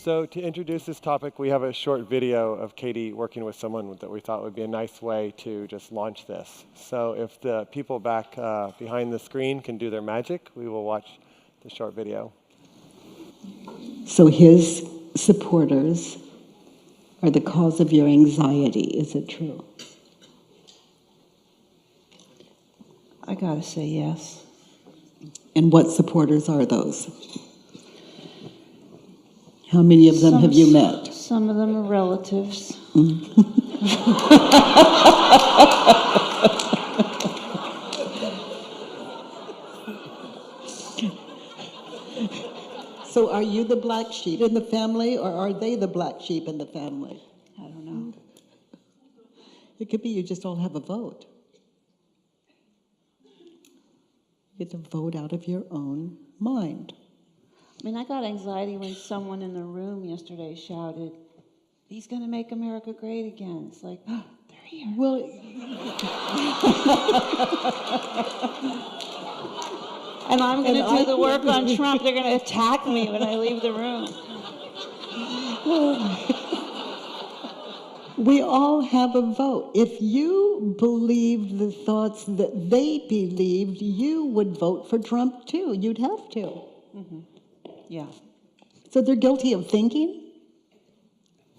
So to introduce this topic, we have a short video of Katie working with someone that we thought would be a nice way to just launch this. So if the people back behind the screen can do their magic, we will watch the short video. So his supporters are the cause of your anxiety. Is it true? I gotta say yes. And what supporters are those? How many of them have you met? Some of them are relatives. So are you the black sheep in the family, or are they the black sheep in the family? I don't know. It could be you just all have a vote. You get to vote out of your own mind. I mean, I got anxiety when someone in the room yesterday shouted, "He's gonna make America great again." It's like, oh, they're here. Well, and I'm gonna do the work on Trump. They're gonna attack me when I leave the room. we all have a vote. If you believed the thoughts that they believed, you would vote for Trump too. You'd have to. Mm-hmm. Yeah. So they're guilty of thinking?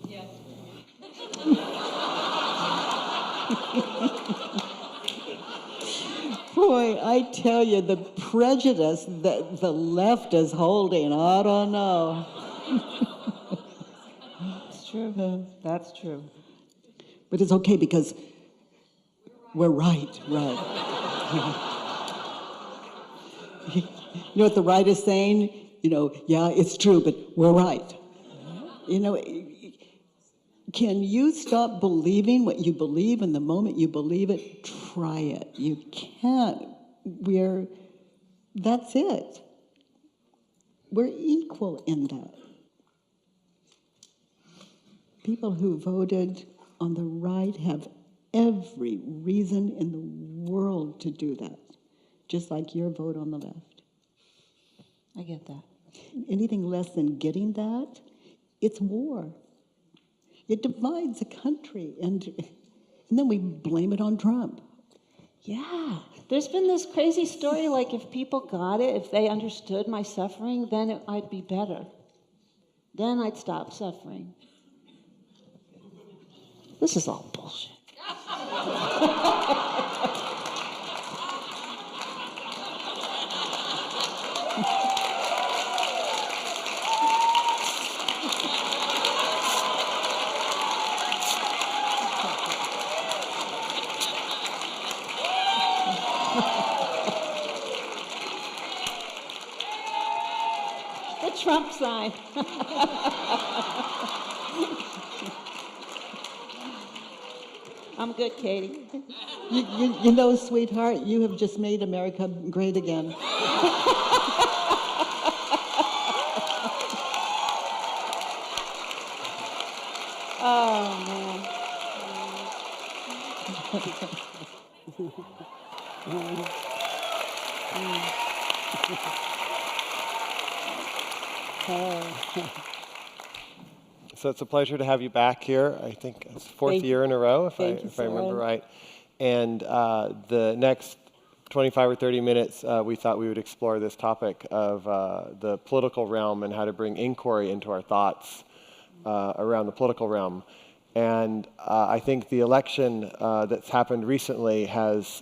Yes. Boy, I tell you, the prejudice that the left is holding, I don't know. It's true. That's true. But it's okay because we're right. You know what the right is saying? Yeah, it's true, but we're right. Can you stop believing what you believe, and the moment you believe it, try it. You can't. That's it. We're equal in that. People who voted on the right have every reason in the world to do that, just like your vote on the left. I get that. Anything less than getting that, it's war. It divides a country, and then we blame it on Trump. Yeah. There's been this crazy story, like if people got it, if they understood my suffering, then I'd be better. Then I'd stop suffering. This is all bullshit. The Trump sign. I'm good, Katie. You know, sweetheart, you have just made America great again. Oh, man. So it's a pleasure to have you back here. I think it's fourth year in a row, if I remember right. And the next 25 or 30 minutes, we thought we would explore this topic of the political realm and how to bring inquiry into our thoughts around the political realm. And I think the election that's happened recently has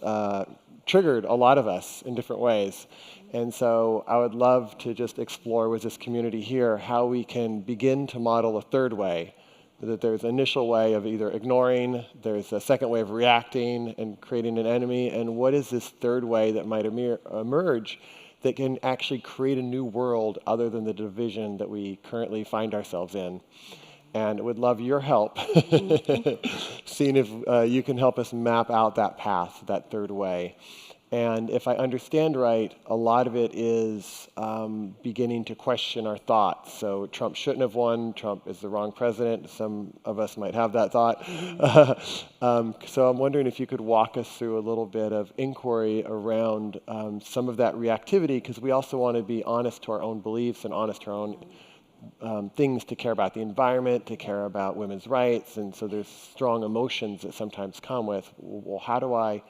triggered a lot of us in different ways. And so I would love to just explore with this community here how we can begin to model a third way. That there's an initial way of either ignoring, there's a second way of reacting and creating an enemy, and what is this third way that might emerge that can actually create a new world other than the division that we currently find ourselves in. And would love your help, seeing if you can help us map out that path, that third way. And if I understand right, a lot of it is beginning to question our thoughts. So Trump shouldn't have won. Trump is the wrong president. Some of us might have that thought. So I'm wondering if you could walk us through a little bit of inquiry around some of that reactivity, because we also want to be honest to our own beliefs and honest to our own things to care about the environment, to care about women's rights, and so there's strong emotions that sometimes come with, well, how do I,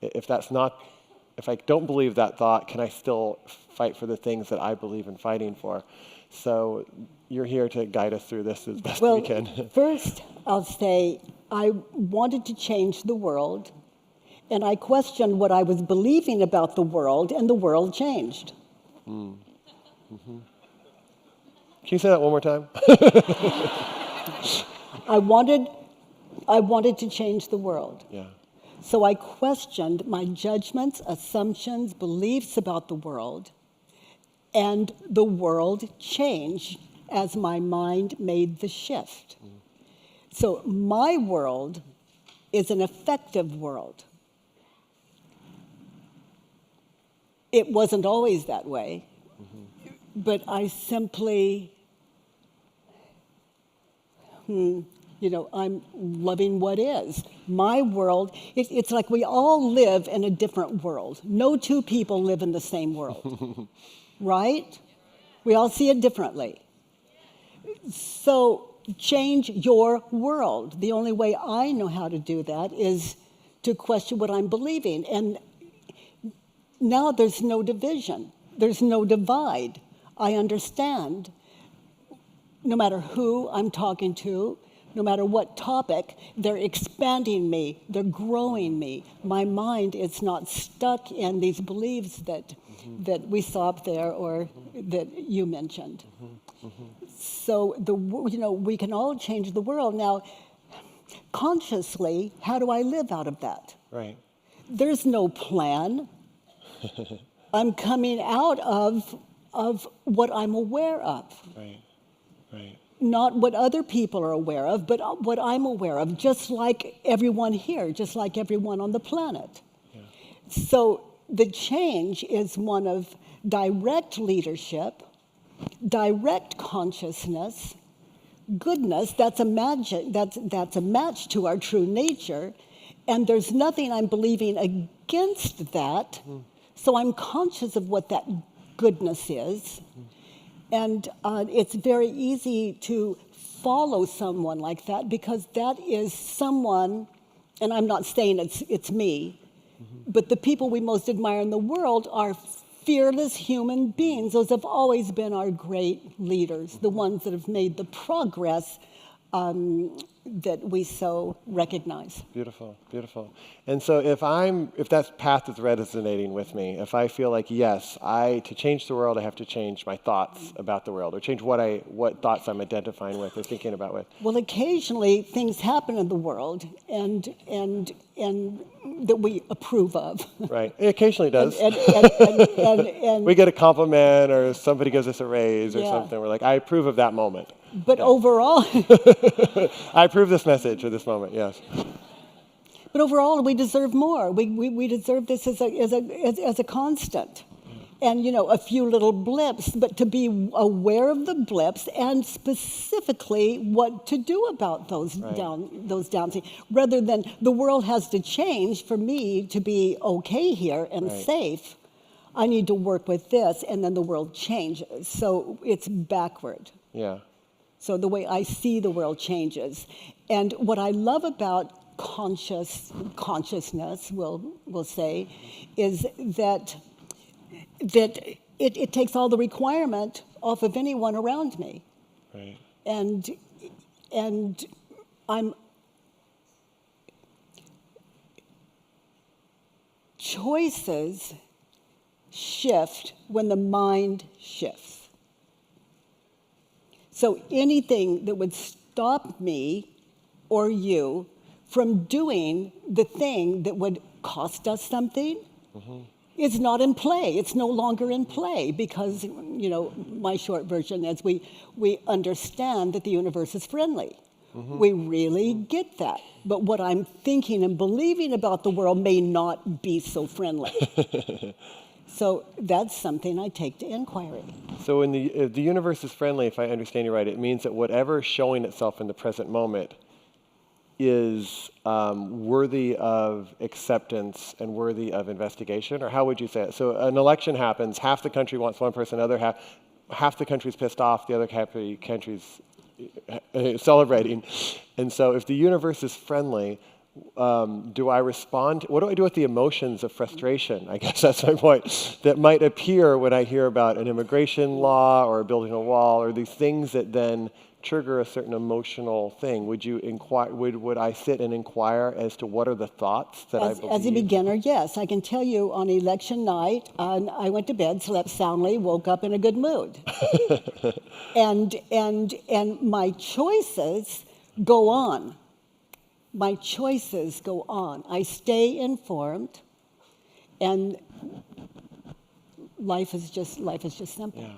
if I don't believe that thought, can I still fight for the things that I believe in fighting for? So you're here to guide us through this as best we can. First, I'll say I wanted to change the world, and I questioned what I was believing about the world, and the world changed. Mm-hmm. Can you say that one more time? I wanted to change the world. Yeah. So I questioned my judgments, assumptions, beliefs about the world, and the world changed as my mind made the shift. So my world is an effective world. It wasn't always that way, but I simply, I'm loving what is. My world, it's like we all live in a different world. No two people live in the same world, right? We all see it differently. So change your world. The only way I know how to do that is to question what I'm believing. And now there's no division. There's no divide. I understand. No matter who I'm talking to, no matter what topic, they're expanding me, they're growing me. My mind is not stuck in these beliefs that we saw up there or that you mentioned. So we can all change the world. Now, consciously, how do I live out of that? Right. There's no plan. I'm coming out of what I'm aware of. Right. Right. Not what other people are aware of, but what I'm aware of, just like everyone here, just like everyone on the planet. Yeah. So the change is one of direct leadership, direct consciousness, goodness. That's a match to our true nature, and there's nothing I'm believing against that. So I'm conscious of what that goodness is. And it's very easy to follow someone like that because that is someone, and I'm not saying it's me, but the people we most admire in the world are fearless human beings. Those have always been our great leaders, the ones that have made the progress that we so recognize. Beautiful, beautiful. And so if that path is resonating with me, if I feel like, yes, to change the world, I have to change my thoughts about the world, or change what thoughts I'm identifying with or thinking about with. Well, occasionally things happen in the world and that we approve of. Right. It occasionally does. And we get a compliment or somebody gives us a raise or Yeah. something. We're like, I approve of that moment. But overall, I approve this message or this moment, yes. we deserve more. We deserve this as a constant. And, a few little blips, but to be aware of the blips and specifically what to do about those downs. Rather than the world has to change for me to be okay here and safe, I need to work with this, and then the world changes. So it's backward. Yeah. So the way I see the world changes. And what I love about consciousness, we'll say, is that it takes all the requirement off of anyone around me. Right. And choices shift when the mind shifts. So anything that would stop me or you from doing the thing that would cost us something is not in play. It's no longer in play because, my short version is we understand that the universe is friendly. We really get that. But what I'm thinking and believing about the world may not be so friendly. So that's something I take to inquiry. So when the universe is friendly, if I understand you right, it means that whatever is showing itself in the present moment is worthy of acceptance and worthy of investigation? Or how would you say it? So an election happens, half the country wants one person, the other half. half the country's pissed off, the other half the country's celebrating. And so if the universe is friendly, do I respond? What do I do with the emotions of frustration? I guess that's my point. That might appear when I hear about an immigration law or building a wall or these things that then trigger a certain emotional thing. Would you inquire? Would I sit and inquire as to what are the thoughts that I believe? As a beginner, yes. I can tell you on election night, I went to bed, slept soundly, woke up in a good mood. and my choices go on. My choices go on. I stay informed, and life is just simple. Yeah.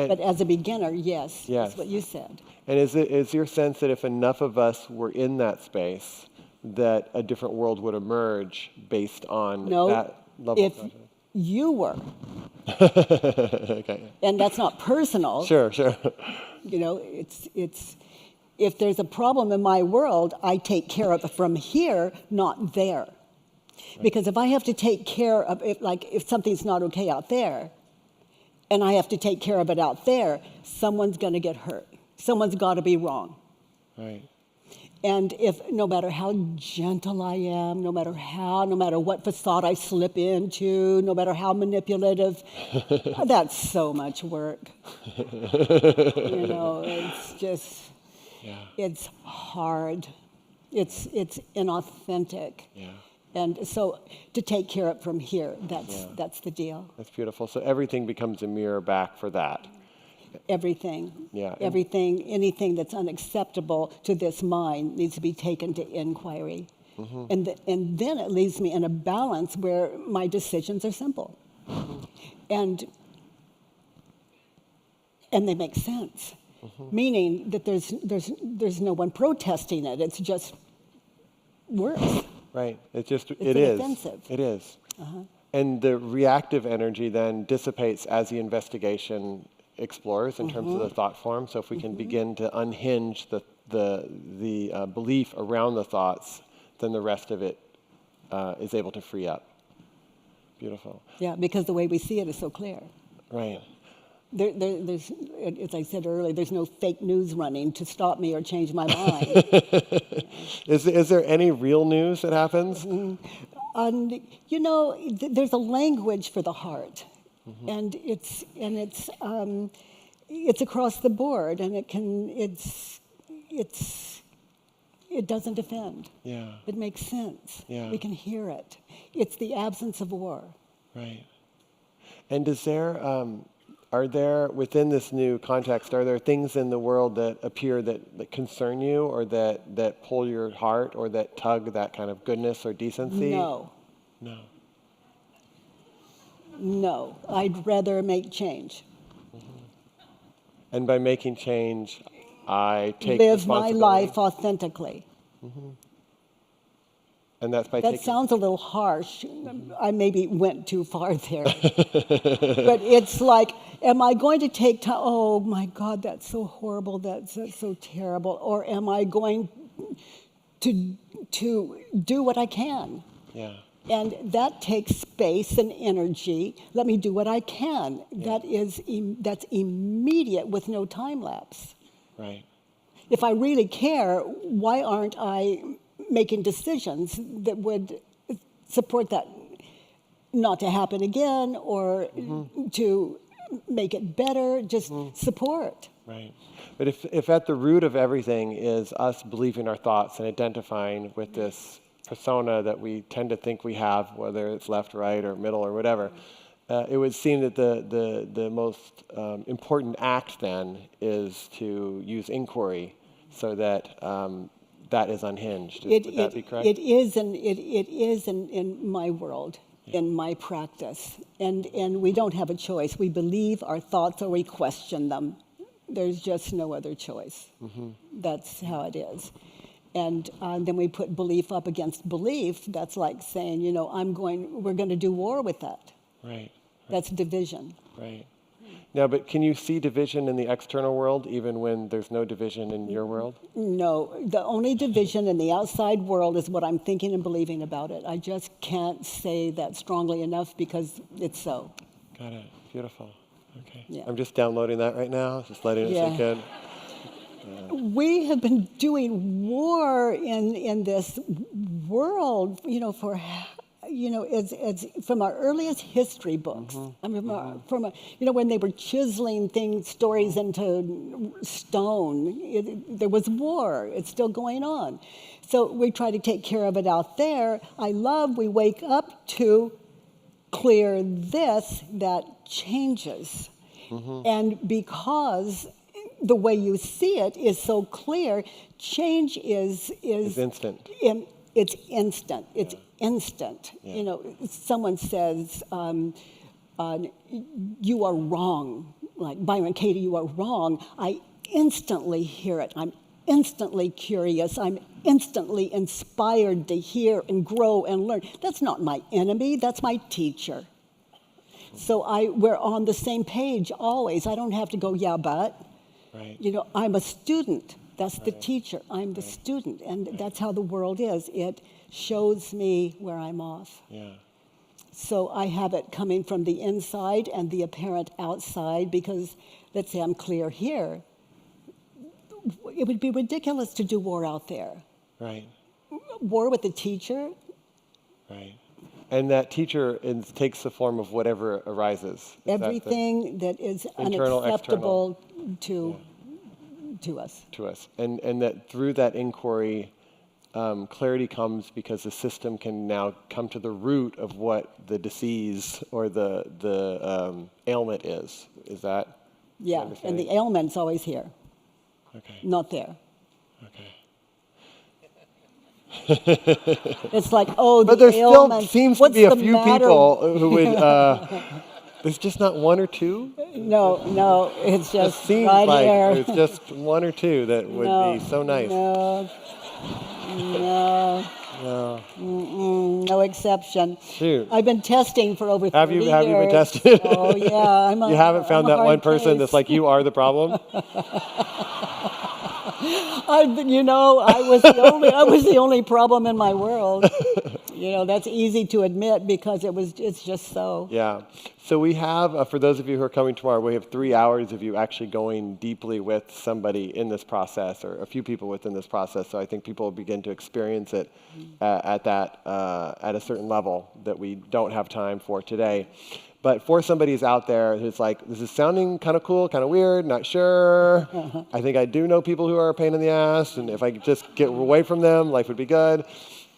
But as a beginner, yes, that's what you said. And is your sense that if enough of us were in that space, that a different world would emerge based on that level of consciousness? You were. Okay. And that's not personal. Sure. You know, it's if there's a problem in my world, I take care of it from here, not there. Right. Because if I have to take care of it, like if something's not okay out there, and I have to take care of it out there, someone's going to get hurt. Someone's got to be wrong. Right. And if no matter how gentle I am, no matter what facade I slip into, no matter how manipulative, that's so much work. You know, it's just, it's hard. It's inauthentic. Yeah. And so to take care of it from here, that's the deal. That's beautiful. So everything becomes a mirror back for that. Everything. Yeah. Everything, anything that's unacceptable to this mind needs to be taken to inquiry. Mm-hmm. And then it leaves me in a balance where my decisions are simple. And they make sense. Mm-hmm. Meaning that there's no one protesting it. It's just works. Right. It is. Inoffensive. It is. Uh-huh. And the reactive energy then dissipates as the investigation explores in terms of the thought form. So if we can begin to unhinge the belief around the thoughts, then the rest of it is able to free up. Beautiful. Yeah, because the way we see it is so clear. Right. There's, as I said earlier, there's no fake news running to stop me or change my mind. Is there any real news that happens? You know, there's a language for the heart, and it's across the board, and it doesn't offend. Yeah. It makes sense. Yeah. We can hear it. It's the absence of war. Right. And are there, within this new context, are there things in the world that appear that concern you or that pull your heart or that tug that kind of goodness or decency? No. I'd rather make change. And by making change, I take live my responsibility. life authentically. And that's by that sounds a little harsh. I maybe went too far there. But it's like, am I going to take time? Oh, my God, that's so horrible. That's so terrible. Or am I going to do what I can? Yeah. And that takes space and energy. Let me do what I can. Yeah. That's immediate with no time lapse. Right. If I really care, why aren't I making decisions that would support that not to happen again or to make it better, just support. Right. But if at the root of everything is us believing our thoughts and identifying with this persona that we tend to think we have, whether it's left, right, or middle, or whatever, it would seem that the most important act then is to use inquiry so that that is unhinged. Would that be correct? It is in my world, in my practice. And we don't have a choice. We believe our thoughts or we question them. There's just no other choice. That's how it is. And then we put belief up against belief. That's like saying, we're going to do war with that. Right. That's division. Right. Now, but can you see division in the external world, even when there's no division in your world? No. The only division in the outside world is what I'm thinking and believing about it. I just can't say that strongly enough because it's so. Got it. Beautiful. Okay. Yeah. I'm just downloading that right now, just letting it sink in. We have been doing war in this world, for, it's from our earliest history books. I mean, when they were chiseling stories into stone, there was war. It's still going on. So we try to take care of it out there. We wake up to clear this that changes. And because the way you see it is so clear, change is instant. It's instant. It's instant. Yeah. Someone says, you are wrong. Like, Byron, Katie, you are wrong. I instantly hear it. I'm instantly curious. I'm instantly inspired to hear and grow and learn. That's not my enemy. That's my teacher. So we're on the same page always. I don't have to go, yeah, but. Right. I'm a student. That's the teacher. I'm the student. And that's how the world is. It shows me where I'm off. Yeah. So I have it coming from the inside and the apparent outside, because let's say I'm clear here. It would be ridiculous to do war out there. Right. War with the teacher. Right. And that teacher takes the form of whatever arises. Everything that is internal, unacceptable to us. To us. And that through that inquiry, clarity comes because the system can now come to the root of what the disease or the ailment is. Is that? Yeah, and the ailment's always here. Okay. Not there. Okay. It's like, oh, but the there ailment. still seems to What's be a the few matter? people who would. There's just not one or two. No, it's just seems right like here. there's just one or two that would be so nice. No exception. Shoot. I've been testing for over 30 years. Have you been tested? Oh yeah, you haven't found that one person that's like, you are the problem. I was the only problem in my world. That's easy to admit because it's just so. Yeah. So we have, for those of you who are coming tomorrow, we have 3 hours of you actually going deeply with somebody in this process, or a few people within this process. So I think people will begin to experience it at a certain level that we don't have time for today. But for somebody who's out there who's like, this is sounding kind of cool, kind of weird, not sure. I think I do know people who are a pain in the ass, and if I could just get away from them, life would be good.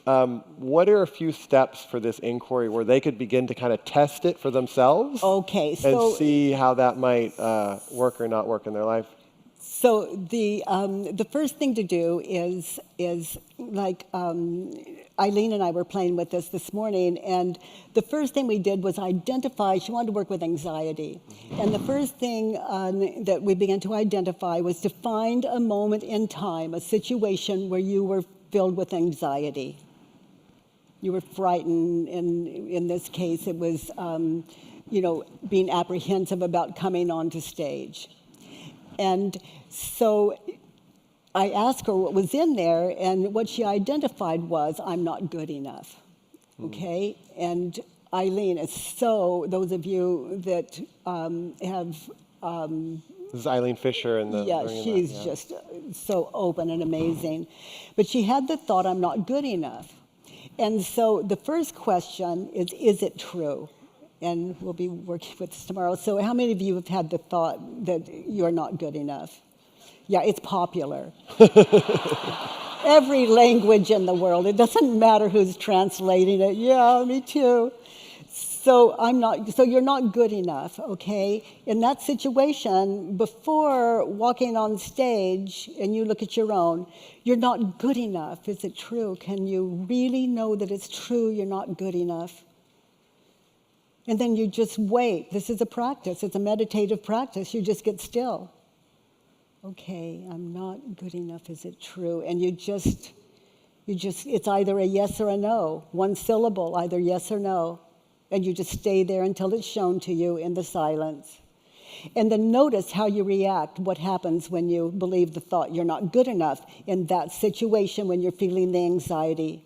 What are a few steps for this inquiry where they could begin to kind of test it for themselves? Okay, and see how that might work or not work in their life? So the first thing to do is like Eileen and I were playing with this morning, and the first thing we did was identify. She wanted to work with anxiety, and the first thing that we began to identify was to find a moment in time, a situation where you were filled with anxiety. You were frightened, and in this case, it was being apprehensive about coming onto stage. And so I asked her what was in there, and what she identified was, I'm not good enough, okay? And Eileen is those of you that have... this is Eileen Fisher. She's just so open and amazing. But she had the thought, I'm not good enough. And so the first question is it true? And we'll be working with this tomorrow. So how many of you have had the thought that you're not good enough? Yeah, it's popular. Every language in the world. It doesn't matter who's translating it. Yeah, me too. So you're not good enough, okay? In that situation, before walking on stage and you look at your own, you're not good enough. Is it true? Can you really know that it's true you're not good enough? And then you just wait. This is a practice. It's a meditative practice. You just get still. Okay, I'm not good enough. Is it true? And you just, it's either a yes or a no. One syllable, either yes or no. And you just stay there until it's shown to you in the silence. And then notice how you react, what happens when you believe the thought you're not good enough in that situation when you're feeling the anxiety.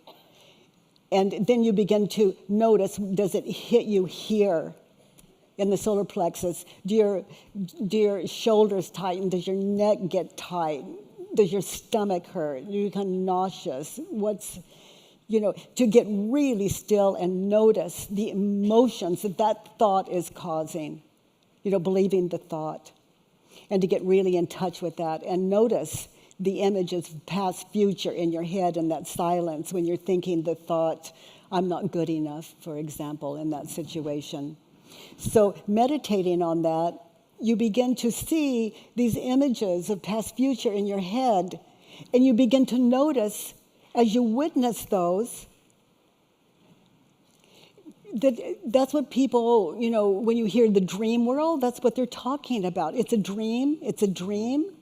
And then you begin to notice, does it hit you here? in the solar plexus? Do your shoulders tighten? Does your neck get tight? Does your stomach hurt? Do you become nauseous? To get really still and notice the emotions that thought is causing, believing the thought. And to get really in touch with that and notice the images of past, future in your head and that silence when you're thinking the thought, I'm not good enough, for example, in that situation. So meditating on that, you begin to see these images of past, future in your head, and you begin to notice as you witness those, that's what people, when you hear the dream world, that's what they're talking about. It's a dream. It's a dream.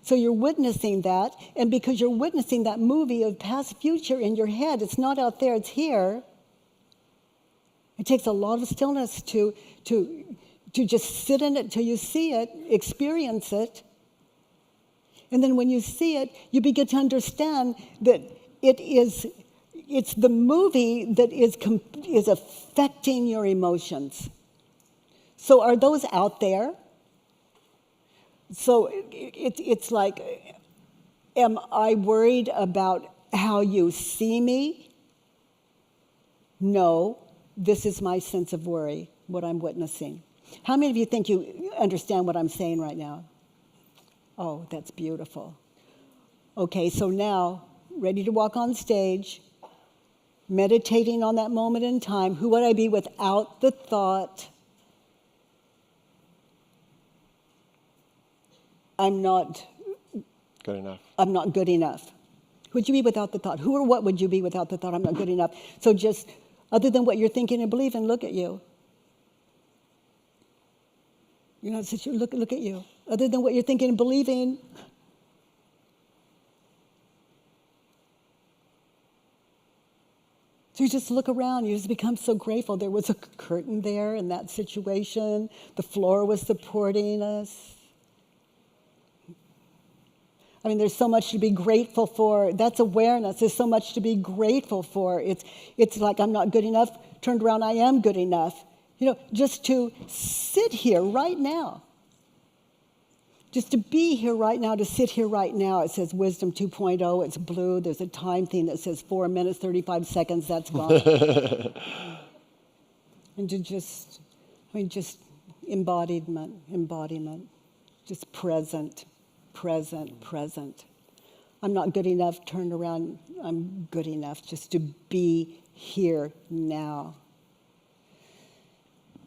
So you're witnessing that, and because you're witnessing that movie of past, future in your head, it's not out there, it's here. It takes a lot of stillness to just sit in it till you see it, experience it. And then when you see it, you begin to understand that it's the movie that is affecting your emotions. So are those out there? So it's like, am I worried about how you see me? No, this is my sense of worry, what I'm witnessing. How many of you think you understand what I'm saying right now? Oh, that's beautiful. Okay, so now, ready to walk on stage, meditating on that moment in time. Who would I be without the thought, I'm not good enough? I'm not good enough. Who would you be without the thought? Who or what would you be without the thought, I'm not good enough? So just, other than what you're thinking and believing, look at you. Look at you. Other than what you're thinking and believing, so you just look around, you just become so grateful. There was a curtain there in that situation. The floor was supporting us. I mean, there's so much to be grateful for. That's awareness. There's so much to be grateful for. It's like I'm not good enough. Turned around, I am good enough. Just to sit here right now. Just to be here right now, to sit here right now. It says Wisdom 2.0. It's blue. There's a time thing that says 4 minutes, 35 seconds. That's gone. And to just embodiment. Just present. I'm not good enough, turned around, I'm good enough just to be here now.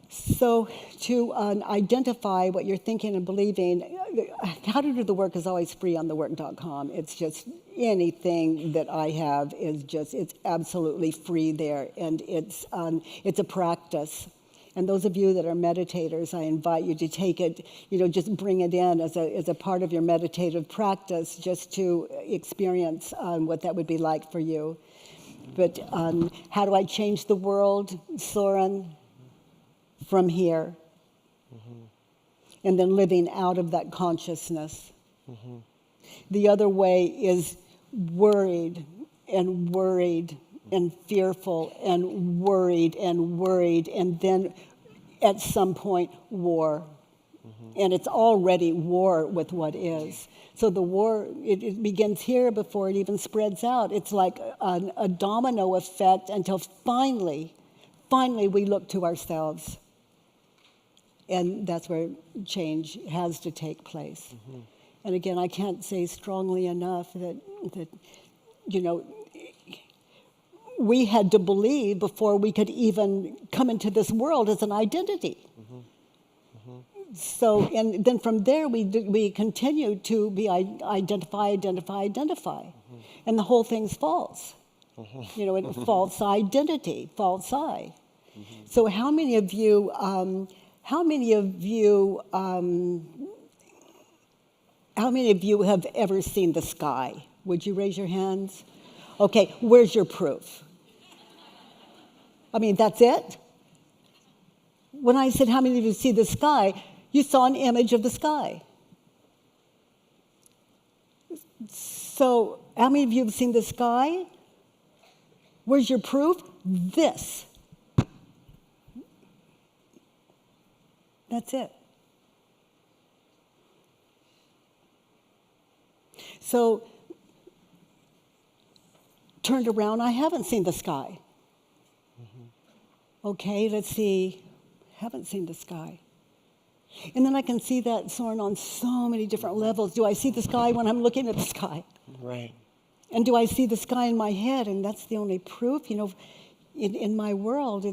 So to identify what you're thinking and believing, how to do the work is always free on thework.com. It's just anything that I have it's absolutely free there, and it's a practice. And those of you that are meditators, I invite you to take it, just bring it in as a part of your meditative practice, just to experience what that would be like for you. But how do I change the world, Soren? From here. Mm-hmm. And then living out of that consciousness. Mm-hmm. The other way is worried and fearful and worried, and then at some point, war. Mm-hmm. And it's already war with what is. So the war, it begins here before it even spreads out. It's like a domino effect until finally we look to ourselves. And that's where change has to take place. Mm-hmm. And again, I can't say strongly enough that we had to believe before we could even come into this world as an identity. Mm-hmm. Mm-hmm. So, and then from there we continue to be identify. Mm-hmm. And the whole thing's false. Mm-hmm. False identity, false I. Mm-hmm. So how many of you have ever seen the sky? Would you raise your hands? Okay, where's your proof? I mean, that's it? When I said, how many of you see the sky, you saw an image of the sky. So, how many of you have seen the sky? Where's your proof? This. That's it. So, turned around, I haven't seen the sky. Okay, let's see. Haven't seen the sky. And then I can see that, Soren, on so many different levels. Do I see the sky when I'm looking at the sky? Right. And do I see the sky in my head? And that's the only proof. You know, in my world,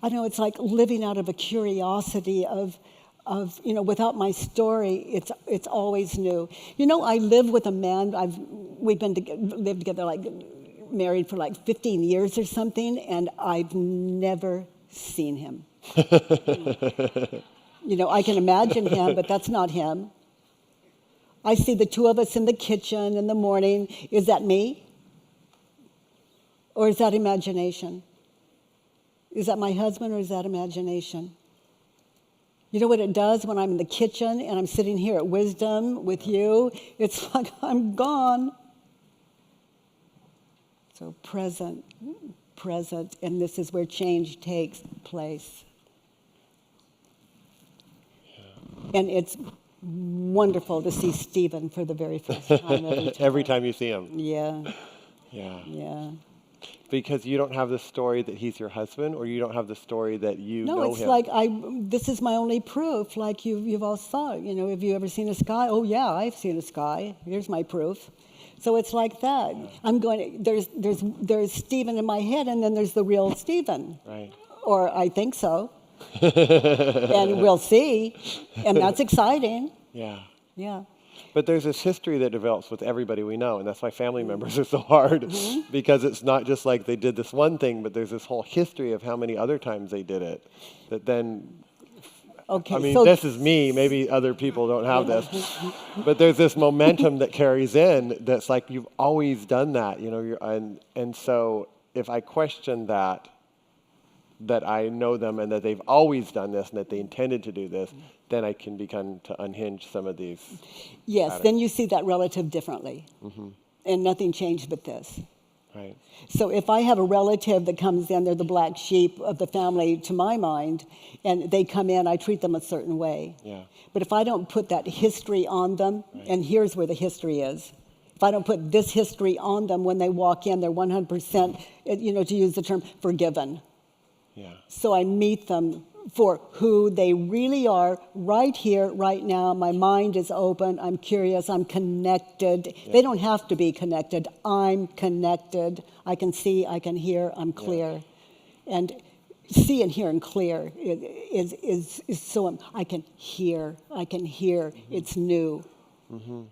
I know it's like living out of a curiosity of you know, without my story, it's always new. You know, I live with a man. We've lived together, like married for like 15 years or something, and I've never seen him. You know, I can imagine him, but that's not him. I see the two of us in the kitchen in the morning. Is that me? Or is that imagination? Is that my husband, or is that imagination? You know what it does when I'm in the kitchen and I'm sitting here at Wisdom with you? It's like I'm gone. So present, and this is where change takes place. Yeah. And it's wonderful to see Stephen for the very first time. Every time you see him. Yeah. Yeah. Yeah. Because you don't have the story that he's your husband, or you don't have the story that you know him. No, it's like this is my only proof. Like you've all saw it. You know, have you ever seen a sky? Oh yeah, I've seen a sky. Here's my proof. So it's like that. I'm going. There's Stephen in my head, and then there's the real Stephen. Right. Or I think so. And we'll see. And that's exciting. Yeah. Yeah. But there's this history that develops with everybody we know, and that's why family members are so hard, because it's not just like they did this one thing, but there's this whole history of how many other times they did it. That then, Okay, I mean, so this is me. Maybe other people don't have this, but there's this momentum that carries in. That's like you've always done that, you know. And so if I question that I know them and that they've always done this and that they intended to do this, then I can begin to unhinge some of these. yes, patterns. then you see that relative differently. And nothing changed but this. Right. So if I have a relative that comes in, they're the black sheep of the family to my mind, and they come in, I treat them a certain way. Yeah. But if I don't put that history on them, and here's where the history is. If I don't put this history on them when they walk in, they're 100%, you know, to use the term, forgiven. Yeah. So I meet them for who they really are right here, right now. My mind is open. I'm curious. I'm connected. Yeah. They don't have to be connected. I'm connected. I can see. I can hear. I'm clear. Yeah. And see and hear and clear is so. I can hear. I can hear. It's new.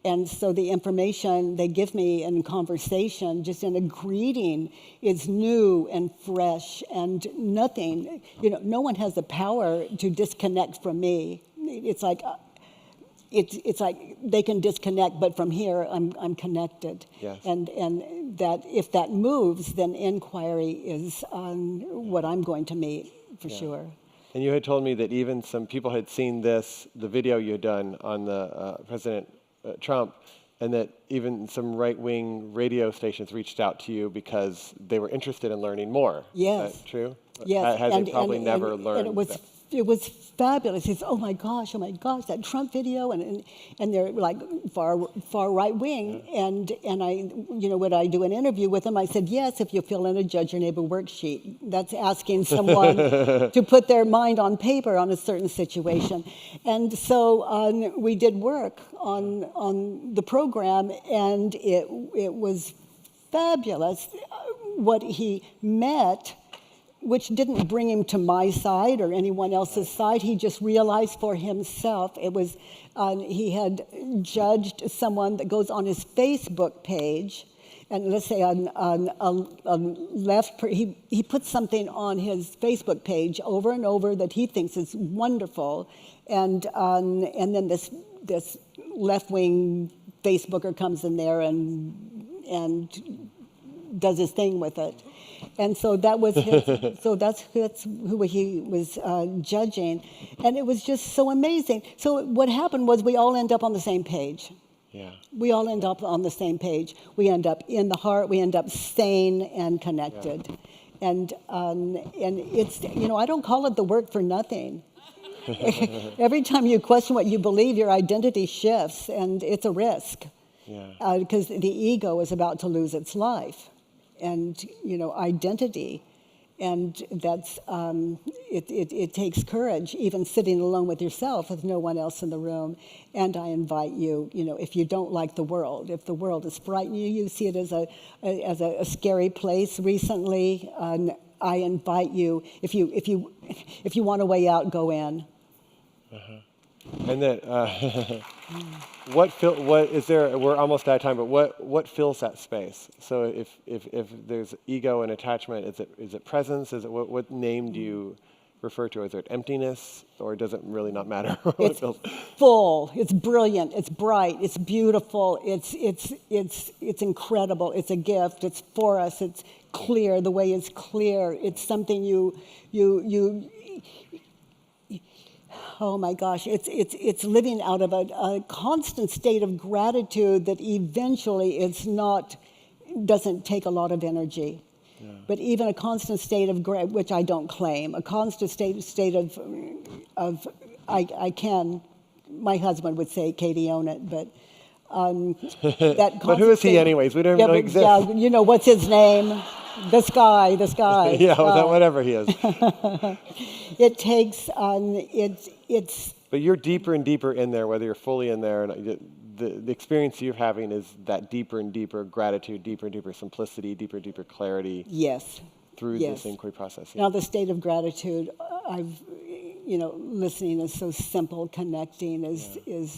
And so the information they give me in conversation, just in a greeting, is new and fresh, and nothing, you know, no one has the power to disconnect from me. It's like they can disconnect, but from here I'm connected. Yes. And that if that moves, then inquiry is on what I'm going to meet for sure. And you had told me that even some people had seen the video you had done on the President Trump, and that even some right-wing radio stations reached out to you because they were interested in learning more. Yes. Is that true? Yes. Had they probably never learned and it was fabulous. It's, oh my gosh, that Trump video, and they're like far right wing, and I, you know, when I do an interview with them, I said, yes, if you fill in a judge your neighbor worksheet, that's asking someone to put their mind on paper on a certain situation, and so we did work on the program, and it was fabulous what he met, which didn't bring him to my side or anyone else's side. He just realized for himself. It was, he had judged someone that goes on his Facebook page, and let's say he puts something on his Facebook page over and over that he thinks is wonderful, and then this left-wing Facebooker comes in there and does his thing with it. And so that was his, so that's who he was judging. And it was just so amazing. So what happened was we all end up on the same page. Yeah. We all end up on the same page. We end up in the heart. We end up sane and connected. Yeah. And it's, I don't call it the work for nothing. Every time you question what you believe, your identity shifts, and it's a risk. Yeah. Because the ego is about to lose its life, and identity, and that's it takes courage, even sitting alone with yourself, with no one else in the room. And I invite you, if you don't like the world, if the world is frightening you, you see it as a scary place. Recently, I invite you, if you want a way out, go in. And then, what is there? We're almost out of time, but what fills that space? So if there's ego and attachment, is it presence? Is it what name do you refer to? Is it emptiness, or does it really not matter? It's full. It's brilliant. It's bright. It's beautiful. It's incredible. It's a gift. It's for us. It's clear. The way is clear. It's something you. Oh my gosh, it's living out of a constant state of gratitude that eventually doesn't take a lot of energy. Yeah. But even a constant state of which I don't claim, a constant state of I can, my husband would say, Katie, own it, but that but who is he anyways? We don't even know he exists. Yeah, what's his name? This guy. Yeah, whatever he is. It takes, it's... But you're deeper and deeper in there, whether you're fully in there. And the experience you're having is that deeper and deeper gratitude, deeper and deeper simplicity, deeper and deeper clarity. Yes. Through this inquiry process. Yeah. Now, the state of gratitude, listening is so simple, connecting is you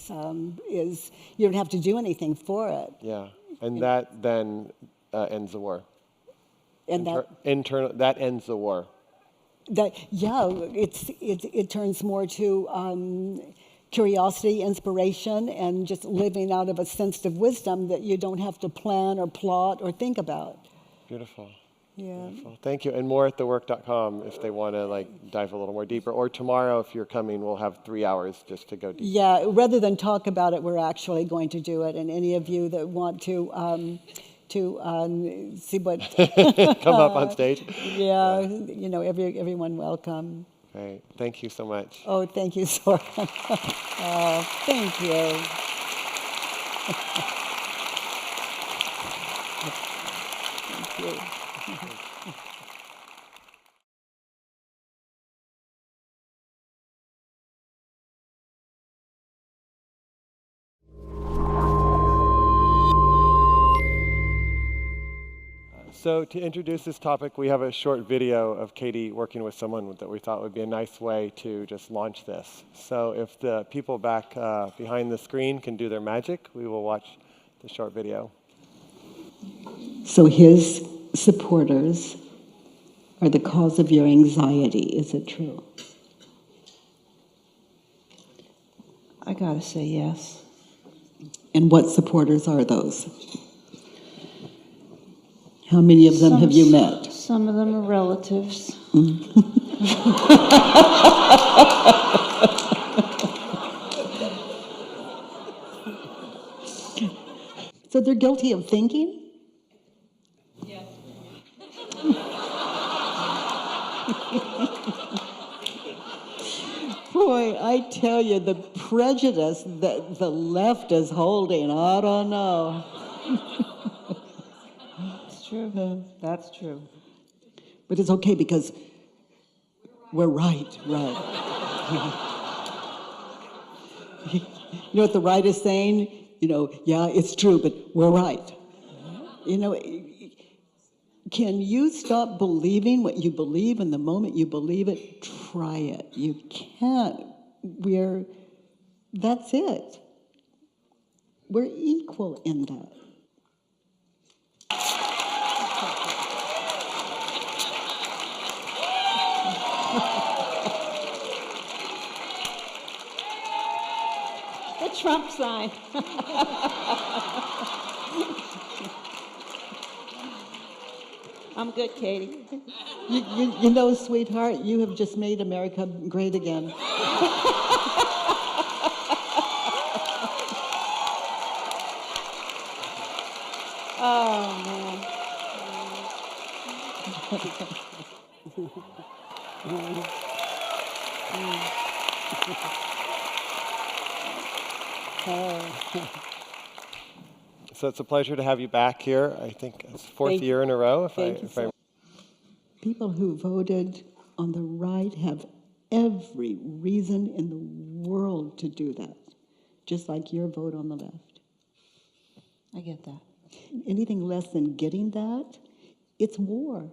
don't have to do anything for it. Yeah, and that then ends the war. And that ends the war. It turns more to curiosity, inspiration, and just living out of a sense of wisdom that you don't have to plan or plot or think about. Beautiful. Yeah. Beautiful. Thank you. And more at thework.com if they want to dive a little more deeper. Or tomorrow, if you're coming, we'll have 3 hours just to go deeper. Yeah. Rather than talk about it, we're actually going to do it. And any of you that want to see what come up on stage. Yeah. Everyone welcome. Great. Thank you so much. Oh, thank you, Soren. Oh, thank you. Thank you. So to introduce this topic, we have a short video of Katie working with someone that we thought would be a nice way to just launch this. So if the people back behind the screen can do their magic, we will watch the short video. So his supporters are the cause of your anxiety. Is it true? I gotta say yes. And what supporters are those? How many of them have you met? Some of them are relatives. So they're guilty of thinking? Yeah. Boy, I tell you, the prejudice that the left is holding, I don't know. True. That's true. But it's okay because we're right. You know what the right is saying? Yeah, it's true, but we're right. Can you stop believing what you believe, and the moment you believe it, try it. You can't. That's it. We're equal in that. The Trump sign. I'm good, Katie. You know, sweetheart, you have just made America great again. Oh, man. So it's a pleasure to have you back here. I think it's fourth Thank year in a row. If I People who voted on the right have every reason in the world to do that, just like your vote on the left. I get that. Anything less than getting that, it's war.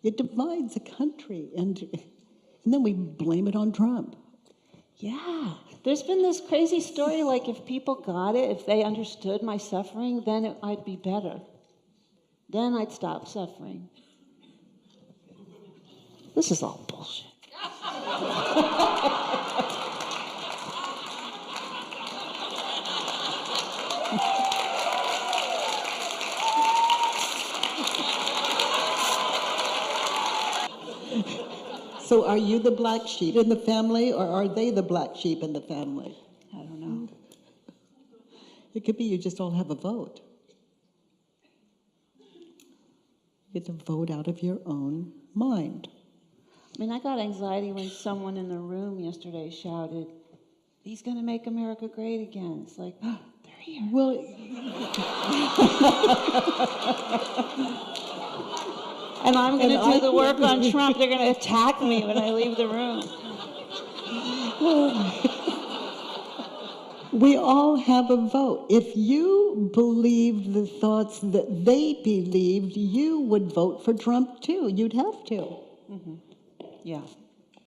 It divides a country, and then we blame it on Trump. Yeah. There's been this crazy story like if people got it, if they understood my suffering, then I'd be better. Then I'd stop suffering. This is all bullshit. So are you the black sheep in the family, or are they the black sheep in the family? I don't know. It could be you just all have a vote. You get to vote out of your own mind. I mean, I got anxiety when someone in the room yesterday shouted, "He's going to make America great again." It's like, oh, they're here. Well, And I'm going to do the work on Trump. They're going to attack me when I leave the room. we all have a vote. If you believed the thoughts that they believed, you would vote for Trump too. You'd have to. Yeah.